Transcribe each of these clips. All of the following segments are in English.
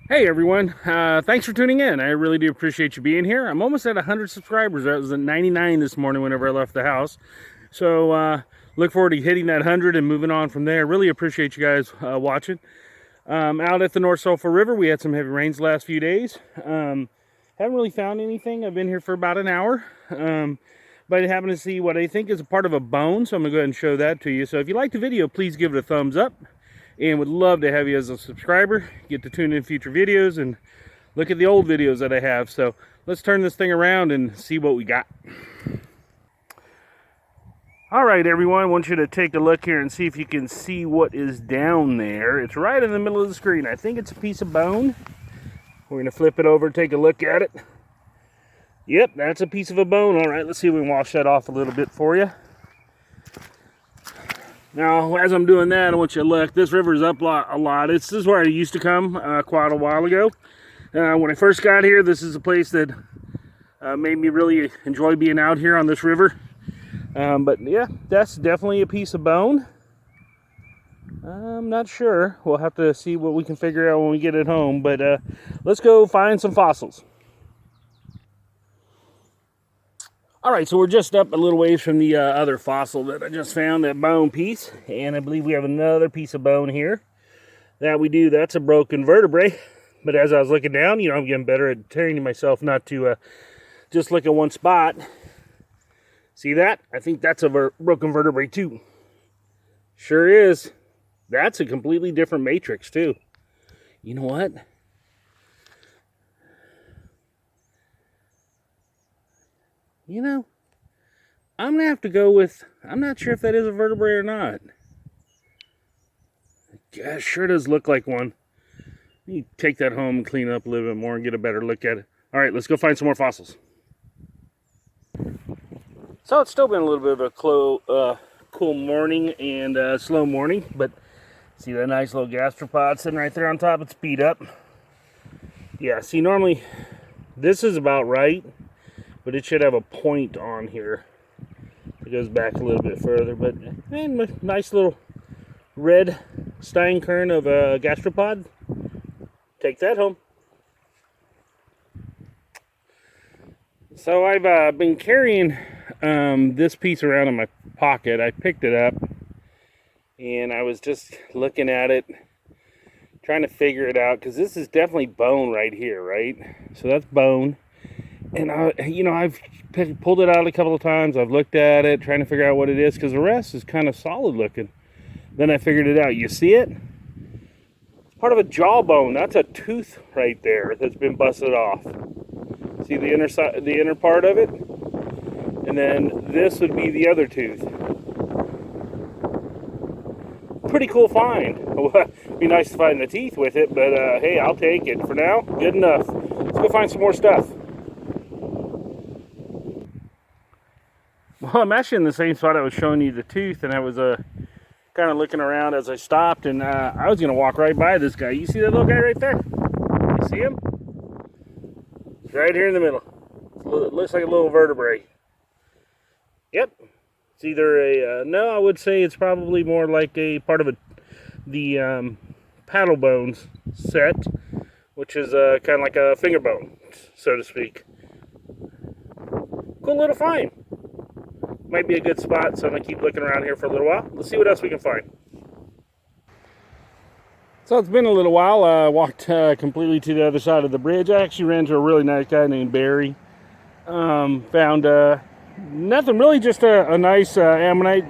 Hey everyone, thanks for tuning in. I really do appreciate you being here. I'm almost at 100 subscribers. I was at 99 this morning whenever I left the house. So look forward to hitting that 100 and moving on from there. Really appreciate you guys watching. Out at the North Sulphur River, we had some heavy rains the last few days. Haven't really found anything. I've been here for about an hour. But I happen to see what I think is a part of a bone, so I'm going to go ahead and show that to you. So if you like the video, please give it a thumbs up. And would love to have you as a subscriber. Get to tune in future videos and look at the old videos that I have. So let's turn this thing around and see what we got. All right, everyone, I want you to take a look here and see if you can see what is down there. It's right in the middle of the screen. I think it's a piece of bone. We're going to flip it over and take a look at it. Yep, that's a piece of a bone. All right, let's see if we can wash that off a little bit for you. Now, as I'm doing that, I want you to look. This river is up a lot. This is where I used to come quite a while ago. When I first got here, this is a place that made me really enjoy being out here on this river. But yeah, that's definitely a piece of bone. I'm not sure. We'll have to see what we can figure out when we get it home. But let's go find some fossils. All right, so we're just up a little ways from the other fossil that I just found, that bone piece. And I believe we have another piece of bone here. That's a broken vertebrae. But as I was looking down, I'm getting better at training myself not to just look at one spot. See that? I think that's a broken vertebrae too. Sure is. That's a completely different matrix too. You know what? I'm going to have to go with, I'm not sure if that is a vertebrae or not. Yeah, it sure does look like one. Let me take that home and clean it up a little bit more and get a better look at it. All right, let's go find some more fossils. So it's still been a little bit of a cool morning and slow morning, but see that nice little gastropod sitting right there on top? It's beat up. Yeah, see, normally this is about right, but it should have a point on here. It goes back a little bit further, but nice little red steinkern of a gastropod. Take that home. So I've been carrying this piece around in my pocket. I picked it up, and I was just looking at it, trying to figure it out, because this is definitely bone right here, right? So that's bone. And I've pulled it out a couple of times. I've looked at it, trying to figure out what it is, because the rest is kind of solid looking. Then I figured it out. You see it? It's part of a jawbone. That's a tooth right there that's been busted off. See the inner side, the inner part of it? And then this would be the other tooth. Pretty cool find. It'd be nice to find the teeth with it, but hey, I'll take it. For now, good enough. Let's go find some more stuff. Well, I'm actually in the same spot I was showing you the tooth, and I was kind of looking around as I stopped, and I was going to walk right by this guy. You see that little guy right there? You see him? He's right here in the middle. It looks like a little vertebrae. Yep. It's either no, I would say it's probably more like a part of the paddle bones set, which is kind of like a finger bone, so to speak. Cool little find. Might be a good spot, so I'm going to keep looking around here for a little while. Let's see what else we can find. So it's been a little while. I walked completely to the other side of the bridge. I actually ran into a really nice guy named Barry. Found nothing really, just a nice ammonite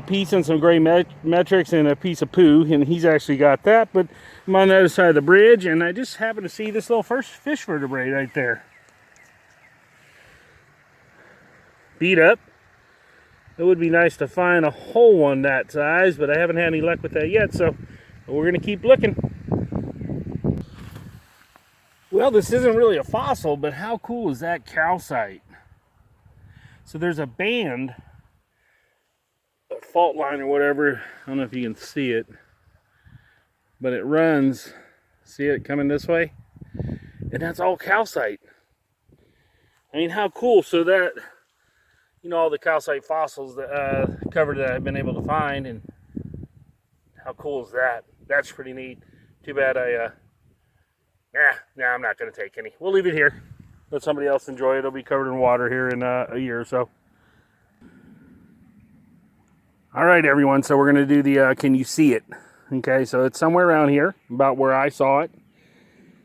piece and some gray metrics and a piece of poo, and he's actually got that. But I'm on the other side of the bridge, and I just happened to see this little first fish vertebrae right there. Beat up. It would be nice to find a whole one that size, but I haven't had any luck with that yet, so we're going to keep looking. Well, this isn't really a fossil, but how cool is that calcite? So there's a band, a fault line or whatever, I don't know if you can see it, but it runs, see it coming this way? And that's all calcite. I mean, how cool. So that, all the calcite fossils that covered that I've been able to find, and how cool is that? That's pretty neat. Too bad I No, I'm not going to take any. We'll leave it here. Let somebody else enjoy it. It'll be covered in water here in a year or so. All right, everyone. So we're going to do the can you see it? Okay, so it's somewhere around here, about where I saw it.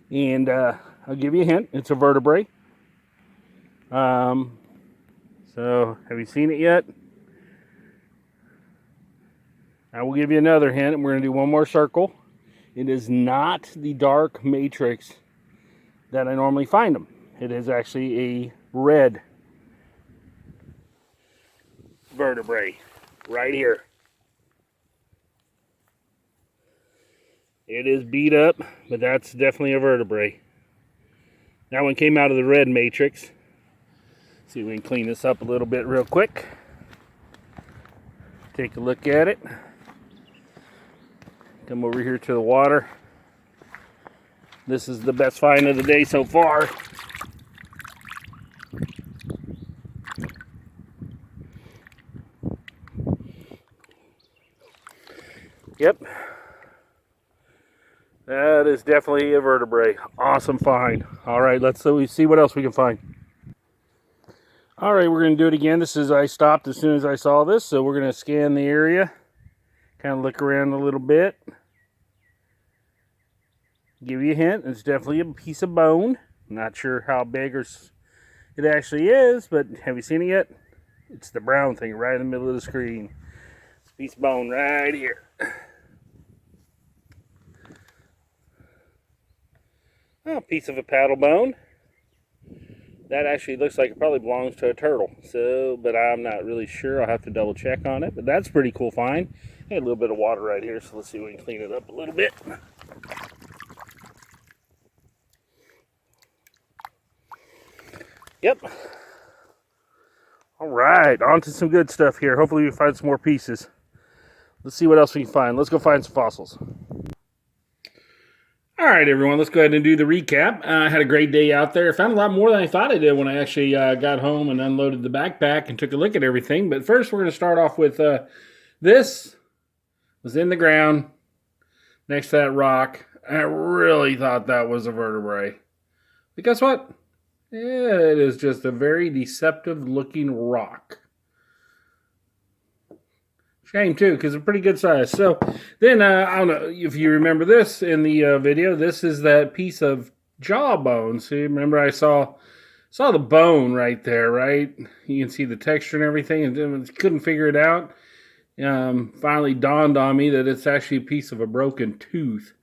And I'll give you a hint. It's a vertebrae. So have you seen it yet? I will give you another hint, and we're going to do one more circle. It is not the dark matrix that I normally find them. It is actually a red vertebrae right here. It is beat up, but that's definitely a vertebrae. That one came out of the red matrix. See if we can clean this up a little bit real quick. Take a look at it. Come over here to the water. This is the best find of the day so far. Yep. That is definitely a vertebrae. Awesome find. All right, let's see what else we can find. All right, we're going to do it again. I stopped as soon as I saw this, so we're going to scan the area. Kind of look around a little bit. Give you a hint, it's definitely a piece of bone. Not sure how big or it actually is, but have you seen it yet? It's the brown thing right in the middle of the screen. It's a piece of bone right here. Oh, a piece of a paddle bone. That actually looks like it probably belongs to a turtle. But I'm not really sure. I'll have to double check on it. But that's a pretty cool find. Had a little bit of water right here, so let's see if we can clean it up a little bit. Yep. All right, on to some good stuff here. Hopefully we find some more pieces. Let's see what else we can find. Let's go find some fossils. All right, everyone, let's go ahead and do the recap. I had a great day out there. I found a lot more than I thought I did when I actually got home and unloaded the backpack and took a look at everything. But first, we're going to start off with this was in the ground next to that rock. I really thought that was a vertebrae. But guess what? Yeah, it is just a very deceptive looking rock. Shame too, because it's a pretty good size. So then, I don't know if you remember this in the video. This is that piece of jawbone. See, remember I saw the bone right there, right? You can see the texture and everything, and couldn't figure it out. Finally dawned on me that it's actually a piece of a broken tooth.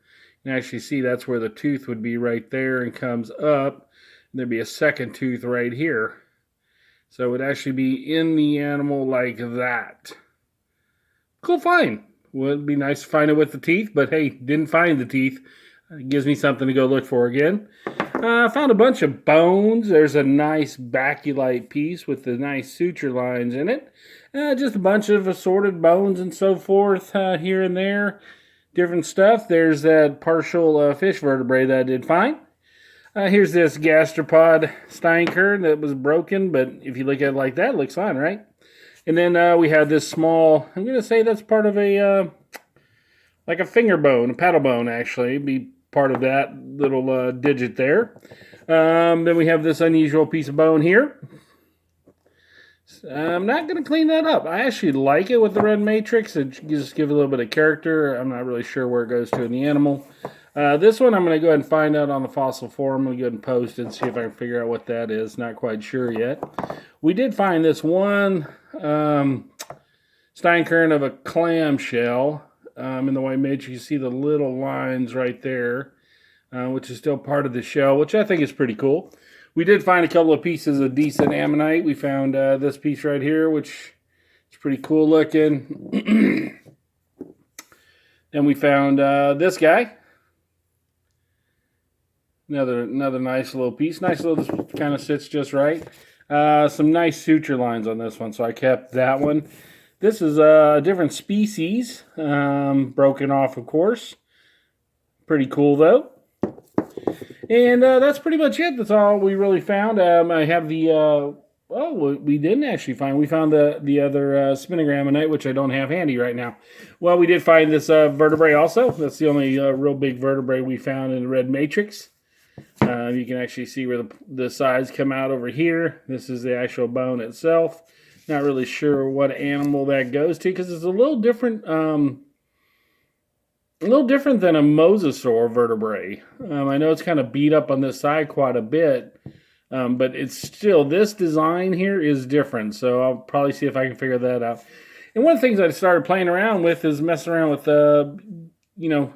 You can actually see that's where the tooth would be right there and comes up. There'd be a second tooth right here. So it would actually be in the animal like that. Cool find. Would be nice to find it with the teeth, but hey, didn't find the teeth. It gives me something to go look for again. I found a bunch of bones. There's a nice baculite piece with the nice suture lines in it. Just a bunch of assorted bones and so forth here and there. Different stuff. There's that partial fish vertebrae that I did find. Here's this gastropod steinkern that was broken, but if you look at it like that, it looks fine, right? And then we have this small, I'm going to say that's part of a, like a finger bone, a paddle bone actually, be part of that little digit there. Then we have this unusual piece of bone here. I'm not going to clean that up. I actually like it with the red matrix. It just gives a little bit of character. I'm not really sure where it goes to in the animal. This one I'm going to go ahead and find out on the fossil forum. I'm going to go ahead and post it and see if I can figure out what that is. Not quite sure yet. We did find this one steinkern of a clamshell in the white matrix. You see the little lines right there, which is still part of the shell, which I think is pretty cool. We did find a couple of pieces of decent ammonite. We found this piece right here, which is pretty cool looking. Then we found this guy. Another nice little piece. Nice little, kind of sits just right. Some nice suture lines on this one, so I kept that one. This is a different species, broken off, of course. Pretty cool, though. And that's pretty much it. That's all we really found. I have the, we didn't actually find. We found the other spinning ammonite, which I don't have handy right now. Well, we did find this vertebrae also. That's the only real big vertebrae we found in the red matrix. You can actually see where the sides come out over here. This is the actual bone itself. Not really sure what animal that goes to because it's a little different. A little different than a mosasaur vertebrae. I know it's kind of beat up on this side quite a bit, but it's still, this design here is different. So I'll probably see if I can figure that out. And one of the things I started playing around with is messing around with, you know,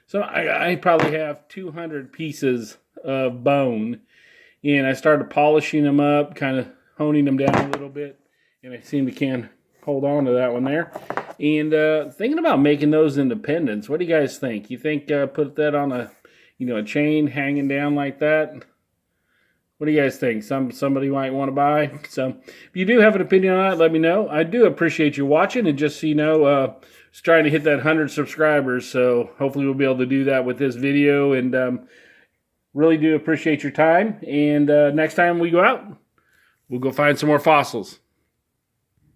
so I probably have 200 pieces of bone, and I started polishing them up, kind of honing them down a little bit, and I seem to can hold on to that one there. And thinking about making those into pendants. What do you guys think? You think put that on a, you know, a chain hanging down like that? What do you guys think? Somebody might want to buy. So if you do have an opinion on it, let me know. I do appreciate you watching, and just so you know, just trying to hit that 100 subscribers. So hopefully we'll be able to do that with this video, and really do appreciate your time. And next time we go out, we'll go find some more fossils.